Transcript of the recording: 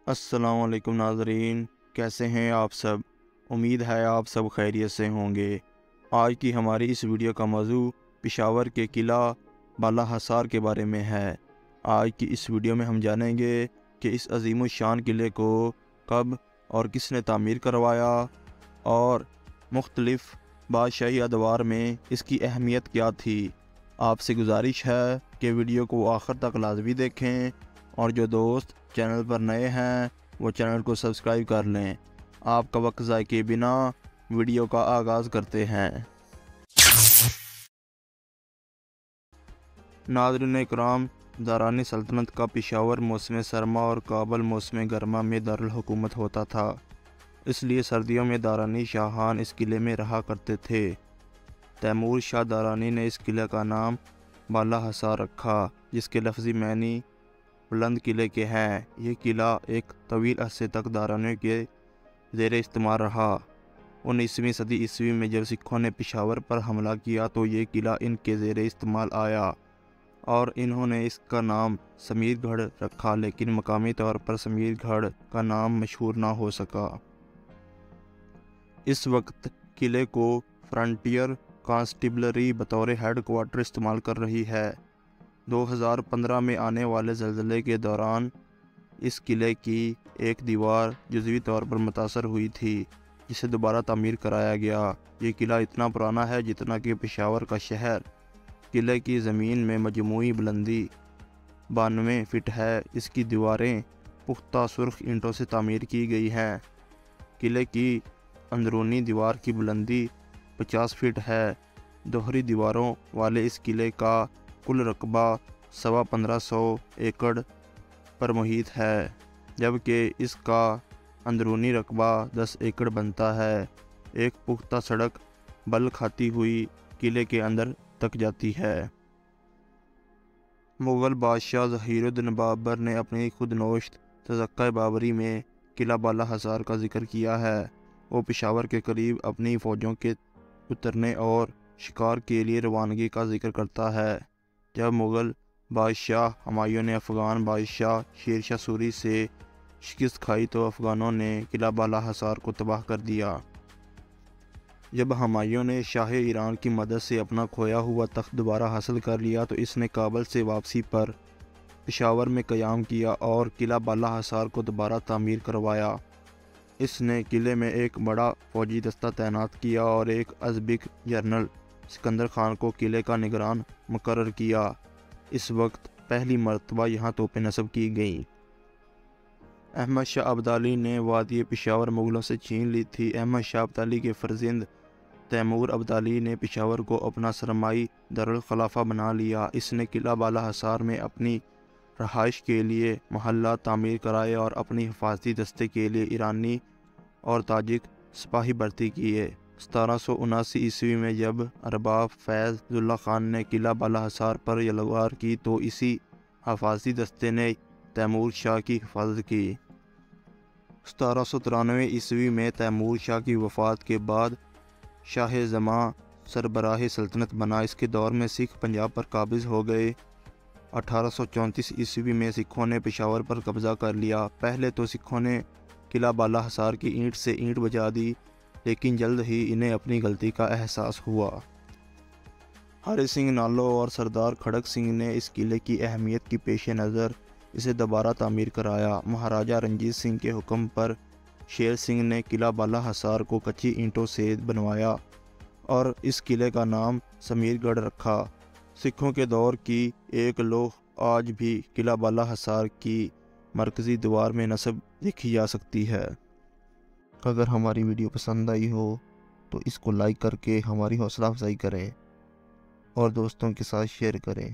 السلام علیکم ناظرین، کیسے ہیں آپ سب؟ امید ہے آپ سب خیریت سے ہوں گے۔ آج کی ہماری اس ویڈیو کا موضوع پشاور کے قلعہ بالا حصار کے بارے میں ہے۔ آج کی اس ویڈیو میں ہم جانیں گے کہ اس عظیم الشان قلعے کو کب اور کس نے تعمیر کروایا اور مختلف بادشاہی ادوار میں اس کی اہمیت کیا تھی۔ آپ سے گزارش ہے کہ ویڈیو کو آخر تک لازمی دیکھیں، اور جو دوست چینل پر نئے ہیں وہ چینل کو سبسکرائب کر لیں۔ آپ کا وقت ضائع کیے بنا ویڈیو کا آغاز کرتے ہیں۔ ناظرین اکرام، دوران سلطنت کا پشاور موسم سرما اور کابل موسم گرما میں دارالحکومت ہوتا تھا، اس لیے سردیوں میں دورانی شاہان اس قلعے میں رہا کرتے تھے۔ تیمور شاہ دورانی نے اس قلعے کا نام بالا حصار رکھا، جس کے لفظی معنی بلند قلعے کے ہیں۔ یہ قلعہ ایک طویل عرصے تک دورانیوں کے زیر استعمال رہا۔ 19ویں صدی عیسوی میں جب سکھوں نے پشاور پر حملہ کیا تو یہ قلعہ ان کے زیر استعمال آیا اور انہوں نے اس کا نام سمیر گڑھ رکھا، لیکن مقامی طور پر سمیر گڑھ کا نام مشہور نہ ہو سکا۔ اس وقت قلعے کو فرنٹیئر کانسٹیبلری بطور ہیڈ کوارٹر استعمال کر رہی ہے۔ 2015 میں آنے والے زلزلے کے دوران اس قلعے کی ایک دیوار جزوی طور پر متاثر ہوئی تھی، جسے دوبارہ تعمیر کرایا گیا۔ یہ قلعہ اتنا پرانا ہے جتنا کہ پشاور کا شہر۔ قلعے کی زمین میں مجموعی بلندی 92 فٹ ہے۔ اس کی دیواریں پختہ سرخ اینٹوں سے تعمیر کی گئی ہیں۔ قلعے کی اندرونی دیوار کی بلندی 50 فٹ ہے۔ دوہری دیواروں والے اس قلعے کا کل رقبہ 1500 ایکڑ پر محیط ہے، جبکہ اس کا اندرونی رقبہ 10 ایکڑ بنتا ہے۔ ایک پختہ سڑک بل کھاتی ہوئی قلعے کے اندر تک جاتی ہے۔ مغل بادشاہ ظہیر الدین بابر نے اپنی خود نوشت تذکرہ بابری میں قلعہ بالا حصار کا ذکر کیا ہے۔ وہ پشاور کے قریب اپنی فوجوں کے اترنے اور شکار کے لیے روانگی کا ذکر کرتا ہے۔ جب مغل بادشاہ ہمایوں نے افغان بادشاہ شیر شاہ سوری سے شکست کھائی تو افغانوں نے قلعہ بالا حصار کو تباہ کر دیا۔ جب ہمایوں نے شاہ ایران کی مدد سے اپنا کھویا ہوا تخت دوبارہ حاصل کر لیا تو اس نے کابل سے واپسی پر پشاور میں قیام کیا اور قلعہ بالا حصار کو دوبارہ تعمیر کروایا۔ اس نے قلعے میں ایک بڑا فوجی دستہ تعینات کیا اور ایک ازبک جنرل سکندر خان کو قلعے کا نگران مقرر کیا۔ اس وقت پہلی مرتبہ یہاں توپیں نصب کی گئیں۔ احمد شاہ ابدالی نے وادی پشاور مغلوں سے چھین لی تھی۔ احمد شاہ ابدالی کے فرزند تیمور ابدالی نے پشاور کو اپنا سرمائی دارالخلافہ بنا لیا۔ اس نے قلعہ بالا حصار میں اپنی رہائش کے لیے محلہ تعمیر کرائے اور اپنی حفاظتی دستے کے لیے ایرانی اور تاجک سپاہی بھرتی کیے۔ 1779 عیسوی میں جب ارباب فیض اللہ خان نے قلعہ بالا حصار پر یلغار کی تو اسی حفاظتی دستے نے تیمور شاہ کی حفاظت کی۔ 1793 عیسوی میں تیمور شاہ کی وفات کے بعد شاہ زماں سربراہ سلطنت بنا۔ اس کے دور میں سکھ پنجاب پر قابض ہو گئے۔ 1834 عیسوی میں سکھوں نے پشاور پر قبضہ کر لیا۔ پہلے تو سکھوں نے قلعہ بالا حصار کی اینٹ سے اینٹ بجا دی، لیکن جلد ہی انہیں اپنی غلطی کا احساس ہوا۔ ہری سنگھ نالو اور سردار کھڑک سنگھ نے اس قلعے کی اہمیت کی پیش نظر اسے دوبارہ تعمیر کرایا۔ مہاراجہ رنجیت سنگھ کے حکم پر شیر سنگھ نے قلعہ بالا حصار کو کچی اینٹوں سے بنوایا اور اس قلعے کا نام سمیر گڑھ رکھا۔ سکھوں کے دور کی ایک لوح آج بھی قلعہ بالا حصار کی مرکزی دیوار میں نصب دیکھی جا سکتی ہے۔ اگر ہماری ویڈیو پسند آئی ہو تو اس کو لائک کر کے ہماری حوصلہ افزائی کریں اور دوستوں کے ساتھ شیئر کریں۔